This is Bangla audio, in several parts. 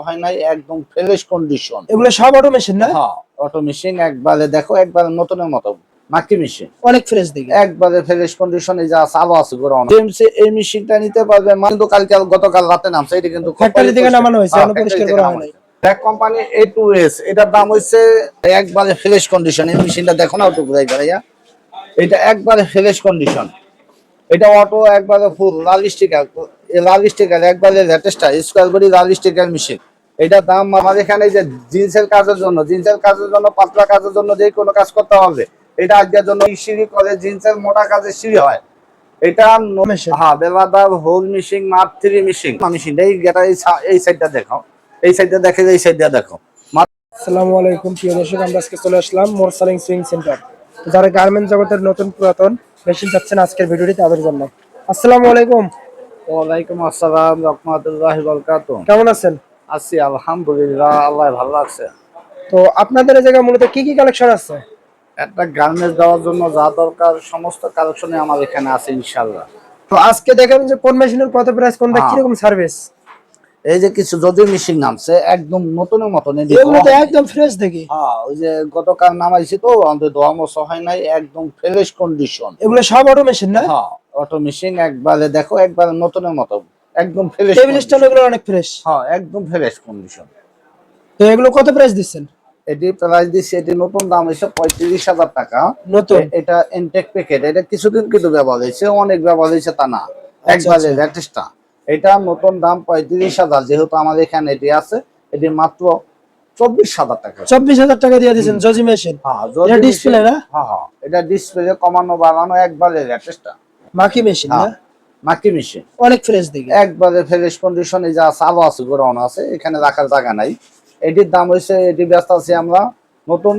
হয় নাই, একদম ফ্রেশ কন্ডিশন। এগুলো সব অটো মেশিন না? হ্যাঁ, অটো মেশিন। একবারে দেখো, একবারে নতুনের মতো মাকি মেশিন, অনেক ফ্রেশ দেখি। একবারে ফ্রেশ কন্ডিশনে যা চালু আছে গোডাউন। জেমস এই মেশিনটা নিতে পারবে, কিন্তু গতকাল রাতে নামছে। এটা কিন্তু ফ্যাক্টরি থেকে নামানো হয়েছে, এখনো পরিষ্কার করা হয় নাই। ব্যাক কোম্পানি A2S, এটার দাম হইছে একবারে ফ্রেশ কন্ডিশন। এই মেশিনটা দেখো না, একটু ঘুরাই ভাইয়া। এটা একবারে ফ্রেশ কন্ডিশন। এটা অটো একবারে ফুল লাল স্টিকার, লাল স্টিকার একবারে লেটেস্ট স্কয়ার বডি লাল স্টিকার মেশিন। এটা দাম আমাদের এখানে যে জিন্সের কাজের জন্য পাতলা কাজের জন্য যে কোনো কাজ করতে হবে, এটা আজকের জন্য সিঁড়ি করে জিন্সের মোটা কাজের সিঁড়ি হয়। এটা হ্যাঁ, বেলাদার হোল মেশিন, মাপ 3 মেশিন। মেশিনটা এই সাইডটা দেখো, এই সাইডটা দেখে, এই সাইডটা দেখো। আসসালামু আলাইকুম প্রিয় দর্শক, আমরা আজকে চলে আসলাম মোরসালিং সুইং সেন্টার। যারা গার্মেন্টস জগতের নতুন পুরাতন মেশিন চাচ্ছেন আজকের ভিডিওটি তাদের জন্য। আসসালামু আলাইকুম। ওয়ালাইকুম আসসালাম রাহমাতুল্লাহি ওয়া বারাকাতুহু। কেমন আছেন? আছি আলহামদুলিল্লাহ, আল্লাহ ভালো আছে। তো আপনাদের এই জায়গায় মূলত কি কি কালেকশন আছে? একটা গার্মেন্টস দেওয়ার জন্য যা দরকার সমস্ত কালেকশনে আমার এখানে আছে ইনশাআল্লাহ। তো আজকে দেখাবেন যে কোন মেশিনের কত প্রাইস, কোনটা কি রকম সার্ভিস। এই যে কিছু যদি মেশিন নামছে একদম নতুনের মতন, এগুলো তো একদম ফ্রেশ দেখি। হ্যাঁ, ওই যে গতকাল নামাইছি তো, অন্তত 10 বছর হয় নাই, একদম ফ্রেশ কন্ডিশন। এগুলো সব অটো মেশিন না? হ্যাঁ, অটো মেশিন। একবারে দেখো, একবারে নতুনের মতো, একদম ফ্রেশ। টেবিল স্ট্যান্ড এগুলো অনেক ফ্রেশ। হ্যাঁ, একদম ফ্রেশ কন্ডিশন। তো এগুলো কত প্রাইস দিচ্ছেন? এটি প্রাইস দিচ্ছে, এটি নতুন দাম হচ্ছে 35,000 টাকা নতুন। এটা ইনটেক প্যাকেট। এটা কিছুদিন কিন্তু ব্যবহার হয়েছে, অনেক ব্যবহার হয়েছে তা না, একবারে লেটেস্টটা। এটা নতুন দাম 35,000। যেহেতু আমাদের এখানে এটি আছে, এটি মাত্র 24,000 টাকা। 24,000 টাকা দিয়ে দিয়েছেন জজি মেশিন। হ্যাঁ, এটা ডিসপ্লে না? হ্যাঁ হ্যাঁ, এটা ডিসপ্লে কমানো বাড়ানো একবারে লেটেস্টটা। মাকি মেশিন না? মাকি মেশিন, অনেক ফ্রেশ দেখি। একবারে ফ্রেশ কন্ডিশনে যা চালু আছে গোডাউন আছে, এখানে রাখার জায়গা নাই। এটির দাম হইছে, এটি ব্যস্ত আছি আমরা নতুন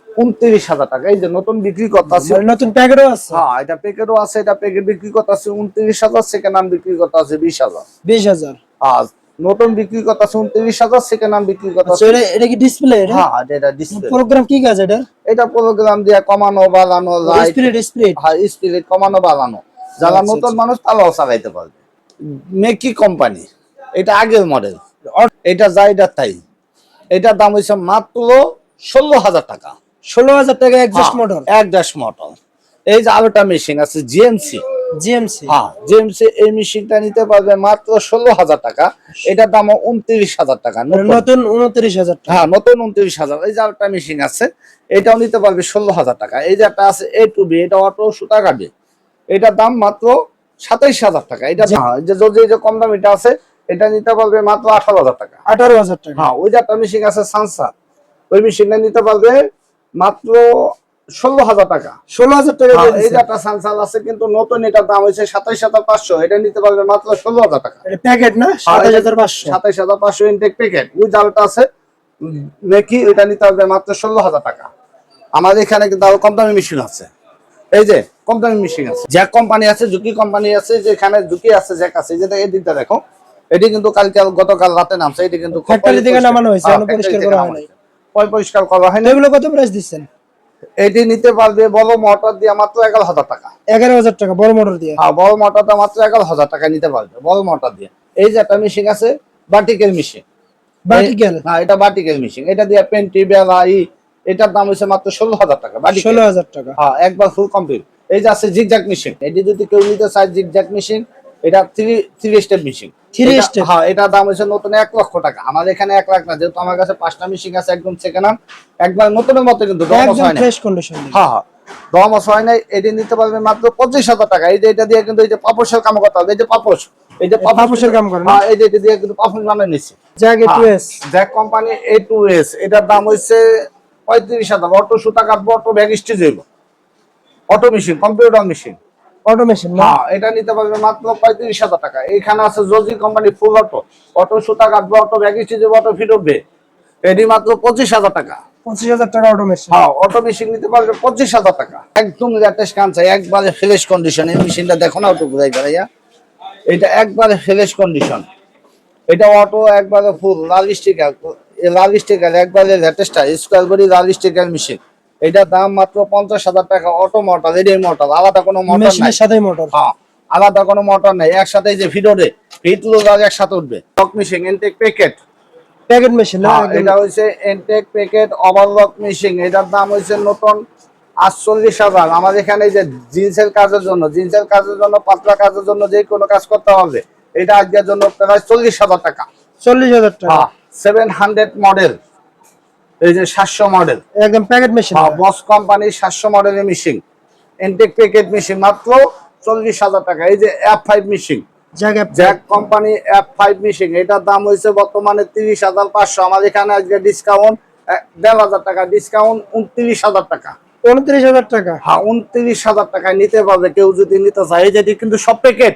29,000 টাকা। এই যে নতুন বিক্রি করতেছি, নতুন প্যাকেটও আছে। হ্যাঁ, এটা প্যাকেটও আছে। এটা প্যাকেট বিক্রি করতেছি 29,000, সেকেন্ড হ্যান্ড বিক্রি করতেছি 20,000। 20,000 আর নতুন বিক্রি করতেছি 29,000, সেকেন্ড হ্যান্ড বিক্রি করতেছি। এটা কি ডিসপ্লে? হ্যাঁ, এটা ডিসপ্লে। প্রোগ্রাম কি কাজ এটা? এটা প্রোগ্রাম দিয়ে কমানো বাড়ানো, লাইট স্পিড, হ্যাঁ স্পিড কমানো বাড়ানো। যারা নতুন মানুষ তারাও চালাইতে পারবে। মেকি কোম্পানি, এটা আগের মডেল। এটা যাইটা তাই। এটার দাম হইছে মাত্র 16,000 টাকা। 16,000 টাকা অ্যাডজাস্ট মডেল। Adjust model. এই যে আরেকটা মেশিন আছে জিএমসি। হ্যাঁ, জিএমসি এই মেশিনটা নিতে পারবে মাত্র 16,000 টাকা। এটার দাম 29,000 টাকা। নতুন 29,000 টাকা। হ্যাঁ, নতুন 29,000। এই যে আরেকটা মেশিন আছে, এটাও নিতে পারবে 16,000 টাকা। এই যে একটা আছে A2B, এটা অটো সুতা কাটে। এটার দাম মাত্র 27,000 টাকা। এটা যে কম দাম এটা আছে, এটা নিতে পারবে মাত্র 18,000 টাকা। 18,000 টাকা। হ্যাঁ, ওই যে একটা মেশিন আছে সানসার, ওই মেশিনটা নিতে পারবে মাত্র 16,000 টাকা। 16,000 টাকা। এই যে একটা সানসার আছে কিন্তু নতুন, এটার দাম হচ্ছে 27,500। এটা নিতে পারবে মাত্র 16,000 টাকা। এটা প্যাকেট না? 27,500। 27,500 ইনটেক প্যাকেট। ওই জালটা আছে মেকি, এটা নিতে পারবে মাত্র 16,000 টাকা। আমাদের এখানে কিন্তু আরো কম দামি মেশিন আছে। এই যে কম দামি মেশিন আছে, জ্যাক কোম্পানি আছে, জুকি কোম্পানি আছে। যেখানে জুকি আছে, জ্যাক আছে। এই যে এই দিকটা দেখো, এটি কিন্তু গতকাল রাতে নামছে। এটি কিন্তু ফ্যাক্টরি থেকে নামানো হয়েছে, এখনো পরিষ্কার করা হয় নাই। পরিষ্কার করা হয় না। এগুলো কত প্রাইস দিচ্ছেন? এটি নিতে পারবে বড় মোটর দিয়ে মাত্র 11,000 টাকা। 11,000 টাকা বড় মোটর দিয়ে? হ্যাঁ, বড় মোটরটা মাত্র 11,000 টাকা নিতে পারবে বড় মোটর দিয়ে। এই যে একটা মেশিন আছে ভার্টিক্যাল মেশিন। ভার্টিক্যাল? হ্যাঁ, এটা ভার্টিক্যাল মেশিন। এটা দিয়ে পেন্টি বেলা এটার দাম হচ্ছে মাত্র 16,000 টাকা। 16,000 টাকা। হ্যাঁ, একবার ফুল কমপ্লিট। এই যে আছে জিগজ্যাগ মেশিন। এটি যদি কেউ নিতে চায়, জিগজ্যাগ মেশিন, এটা 3 স্টেপ মেশিন। 3 স্টেপ? হ্যাঁ, এটার দাম হচ্ছে নতুন 1 লক্ষ টাকা। আমাদের এখানে 1 লাখ না, যেহেতু আমার কাছে 5টা মেশিন আছে, একদম সেকেন্ড হ্যান্ড, একবার নতুনের মতো, কিন্তু ফ্রেশ কন্ডিশন। হ্যাঁ হ্যাঁ, দমস হয় নাই। এটি নিতে পারবে মাত্র 25,000 টাকা। এই যে এটা দিয়ে কিন্তু এই যে পাপোশের কাম করতে হবে। এই যে পাপোশ, এই যে পাপোশের কাম করে না? হ্যাঁ, এই যে এটা দিয়ে কিন্তু পাপোশ বানিয়ে নিচ্ছে। Jack A2S। Jack company A2S। এটার দাম হচ্ছে 35,000। অটো সুতা কাটবো, অটো ব্যাগ স্টিচ হইব, auto machine, computer machine, auto machine না? হ্যাঁ, এটা নিতে পারবে মাত্র 35,000 টাকা। এখানে আছে জজি কোম্পানি ফুল অটো, অটো সুতা কাটবো, অটো ব্যাগ স্টিচ হইব, অটো ফিট হবে। এটি মাত্র 25,000 টাকা। 25,000 টাকা অটো মেশিন? হ্যাঁ, অটো মেশিন নিতে পারবে 25,000 টাকা। একদম লেটেস্ট কাঁচা, একবারে ফ্রেশ কন্ডিশন। এই মেশিনটা দেখো না, অটো ঘুরাই ভাইয়া। এটা একবারে ফ্রেশ কন্ডিশন। এটা অটো একবারে ফুল লাল স্টিকার, একবারে লেটেস্ট স্কয়ার বডি লাল স্টিকার মেশিন। এটার দাম মাত্র 50,000 টাকা। অটো মোটর, এটাই মোটর, আলাদা কোনো মোটর নাই। মেশিনের সাথেই মোটর? হ্যাঁ, আলাদা কোনো মোটর নাই, একসাথে যে ভিডিওতে হিট লোডার একসাথে উঠবে। Lock machine intake packet packet machine না এটা হচ্ছে ইনটেক প্যাকেট ওভারলক মেশিন। এটার দাম হচ্ছে নতুন 48,000। আমাদের এখানে যে জিন্সের কাজের জন্য পাতলা কাজের জন্য যে কোনো কাজ করতে হবে, এটা আজকের জন্য প্রায় 40,000 টাকা। 40,000 টাকা 700 মডেল, এই যে 700 মডেল একদম প্যাকেট মেশিন। বস কোম্পানির 700 মডেলের মেশিন, ইনটেক প্যাকেট মেশিন মাত্র 40,000 টাকা। এই যে F5 machine, Jack company F5 machine, এটার দাম হয়েছে বর্তমানে 30,500। আমাদের এখানে আজকে ডিসকাউন্ট 1,500 টাকা, ডিসকাউন্ট 29,000 টাকা। 29,000 টাকা 29,000 টাকায় নিতে পারবে কেউ যদি নিতে চায়। এই যে এটি কিন্তু সব প্যাকেট,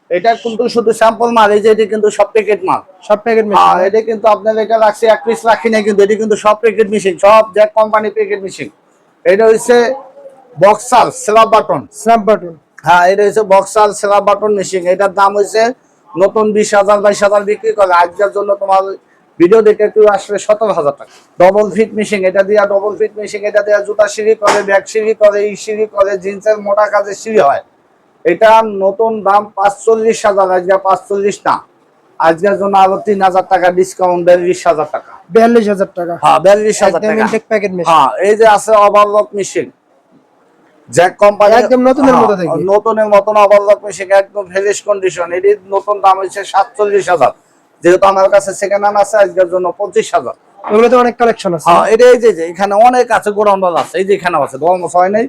এটা কিন্তু শুধু স্যাম্পল মাল। এই যে এটি কিন্তু সব প্যাকেট মাল, সব প্যাকেট মেশিন। এটা কিন্তু আপনার এটা রাখছি 1 পিস রাখি না, কিন্তু এটি কিন্তু সব প্যাকেট মেশিন, সব জ্যাক কোম্পানি প্যাকেট মেশিন। এটা হচ্ছে বক্সার স্ল্যাব বাটন। এটা হচ্ছে বক্সার স্ল্যাব বাটন মেশিন। এটার দাম হচ্ছে নতুন 20,000 22,000 বিক্রি করে। আজকের জন্য তোমার ভিডিও দেখে কেউ আসলে 17,000 টাকা। ডবল ফিট মেশিন, এটা দিয়ে ডবল ফিট মেশিন, এটা দিয়ে জুতা সিঁড়ি করে, ব্যাগ সিঁড়ি করে, সিঁড়ি করে, জিন্সের মোটা কাজের সিঁড়ি হয়। এটা নতুন দাম 45,000, আজকে 45 না, আজকের জন্য আরো 3,000 টাকা ডিসকাউন্ট, 42,000 টাকা। 42,000 টাকা 42,000 টাকা। Packet machine. এই যে আছে ওভারলক মেশিন, জ্যাক কোম্পানি একদম নতুনের মতো দেখি, নতুনের মতন ওভারলক মেশিন, একদম ফ্রেশ কন্ডিশন। এর নতুন দাম হচ্ছে 47,000। যেহেতু আমার কাছে সেকেন্ড হ্যান্ড আছে, আজকের জন্য 25,000। এগুলোতে অনেক কালেকশন আছে। এটা এই যে এখানে অনেক আছে, গোডাউন আছে, এই যে এখানে আছে, ধর্মস হয় নাই,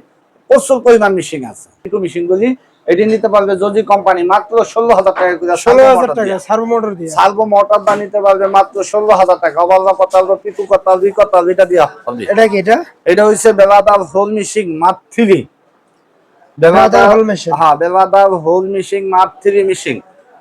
প্রচুর পরিমাণ মেশিন আছে। একটু মেশিন গুলি এটি নিতে পারবে যদি কোম্পানি মাত্র 16,000 টাকা করে। 16,000 টাকা সার্ভো মোটর দিয়ে, সার্ভো মোটর দা নিতে পারবে মাত্র 16,000 টাকা। ওভারলক করতে হবে, পিকু করতে হবে, এটা দিয়া হবে। এটা কি? এটা হচ্ছে বেলাদার হোল মেশিন মাত্র 3। বেলাদার হোল মেশিন, বেলাদার হোল মেশিন মাত্র 3 মেশিন।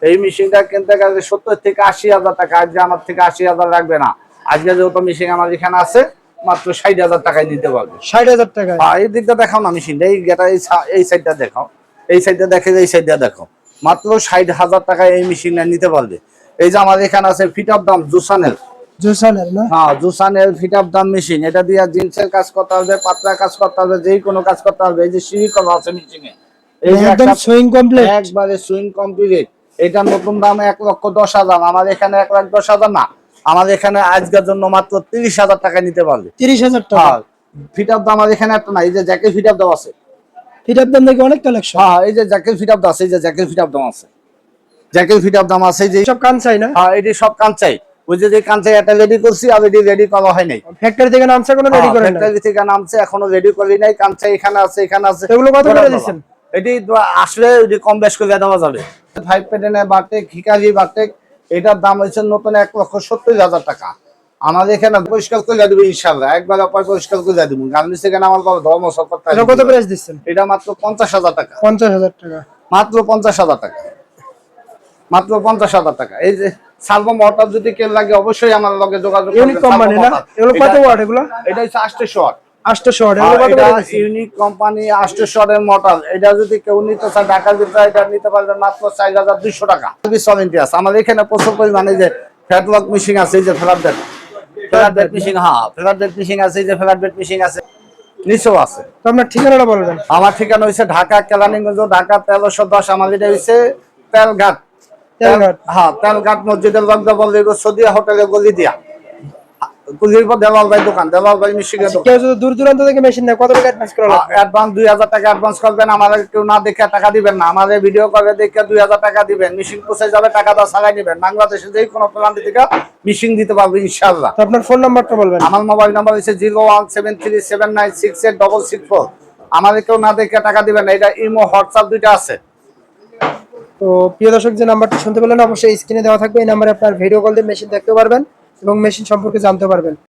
এই মেশিনটা কিনতে গেলে 70 থেকে 80,000 টাকা। আজকে আমার থেকে 80,000 লাগবে না। আজকে যেহেতু মেশিন আমার এখানে আছে, মাত্র 60,000 টাকায় নিতে পারবে। 60,000 টাকা। এই দিকটা দেখাও না মেশিনটা, এই গেটা এই সাইডটা দেখাও, এই সাইডটা দেখে এই সাইডটা দেখো, মাত্র 60,000 টাকায় এই মেশিনটা নিতে পারবে। এই যে আমার এখানে আছে ফিট অফ দাম জুসানের না, জুসানের ফিট অফ দাম মেশিন। এটা দিয়ে জিন্সের কাজ করতে হবে, পাতলা কাজ করতে হবে, যে কোনো কাজ করতে হবে। এই যে সিঁড়ি করা আছে মেশিনে, একদম সুইং কমপ্লিট, একবারে সুইং কমপ্লিট। এটা নতুন দাম 1,10,000। আমার এখানে 1,10,000 না, আমাদের এখানে আজকের জন্য মাত্র 30,000 টাকা নিতে পারবে। 30,000 টাকা ফিট অফ দাম আমার এখানে একটা না, এই যে জ্যাকেট ফিট অফ দাম আছে। ফিট অফ দাম দেখি অনেক কালেকশন। এই যে জ্যাকেট ফিট অফ দাম আছে, এই যে জ্যাকেট ফিট অফ দাম আছে, জ্যাকেট ফিট অফ দাম আছে। যে সব কানসাই না? এটি সব কানসাই। ওই যে কানসাই এটা রেডি করছি, আর এটি রেডি করা হয় নাই। ফ্যাক্টরি থেকে নামছে, কোনো রেডি করে নাই। ফ্যাক্টরি থেকে নামছে, এখনো রেডি করি নাই। কানসাই এখানে আছে, এখানে আছে। এগুলো কত করে দিবেন? এটি আসলে এটি কম বেশ করে দেওয়া যাবে। 5 প্যাটার্নের বাটেক, হিকারি বাটেক, এটার দাম হচ্ছে নতুন 1,70,000 টাকা। আমাদের এখানে পরিষ্কার করে দেবো ইনশাআল্লাহ, একবার অপার পরিষ্কার করে দেবো। গার্মেন্টস থেকে আমার ধর্ম সরকার। এটা কত প্রাইস দিচ্ছেন? এটা মাত্র 50,000 টাকা। 50,000 টাকা, মাত্র 50,000 টাকা, মাত্র 50,000 টাকা। এই যে সার্ভো মোটর যদি কেউ লাগে অবশ্যই আমার লগে যোগাযোগ করবেন। ইউনিক কোম্পানি না? এগুলো কত ওয়াট? এগুলো এটা হচ্ছে 800 ওয়াট। 800 ওয়াট। এগুলো কত করে দিচ্ছেন? ইউনিক কোম্পানি 800 ওয়াটের মোটর। এটা যদি কেউ নিতে চায় ঢাকার ভিতরে, এটা নিতে পারবেন মাত্র 4,200 টাকা। সার্ভিস ওয়ারেন্টি আছে আমাদের এখানে প্রচুর পরিমাণে। যে ফ্ল্যাট মেশিন আছে, এই যে ফ্ল্যাট মেশিন, ফ্ল্যাট মেশিন আছে, এই যে ফ্ল্যাট মেশিন আছে, নিচেও আছে। তো আপনার ঠিকানাটা বলবেন। আমার ঠিকানা হচ্ছে ঢাকা কেলানিগঞ্জ, ঢাকা 1310। আমাদের এটা হচ্ছে তেলঘাট। তেলঘাট মসজিদের লগ্ন বললে সদিয়া হোটেলে গলি দিয়া, কুলির পর দেলাল ভাই দোকান, দেলাল ভাই মিশিগের দোকান। কেউ যদি দূর দূরান্ত থেকে মেশিন নেয়, কত টাকা অ্যাডভান্স করা লাগবে? অ্যাডভান্স 2,000 টাকা অ্যাডভান্স করবেন। আমাদের কেউ না দেখে টাকা দিবেন না, আমাদের ভিডিও করে দেখে 2,000 টাকা দিবেন। মেশিন পৌঁছে যাবে, টাকা দা ছাড়াই দিবেন। বাংলাদেশে যে কোনো প্রান্ত থেকে মেশিন দিতে পারবে ইনশাআল্লাহ। তো আপনার ফোন নাম্বারটা বলবেন। আমার মোবাইল নাম্বার হচ্ছে 0173796866। আমাদের কেউ না দেখে টাকা দিবেন না। এটা ইমো হোয়াটসঅ্যাপ দুইটা আছে। তো প্রিয় দর্শক, যে নাম্বারটা শুনতে পেলেন অবশ্যই স্ক্রিনে দেওয়া থাকবে। এই নাম্বারে আপনার ভিডিও কল দিয়ে মেশিন দেখতে পারবেন এবং মেশিন সম্পর্কে জানতে পারবেন।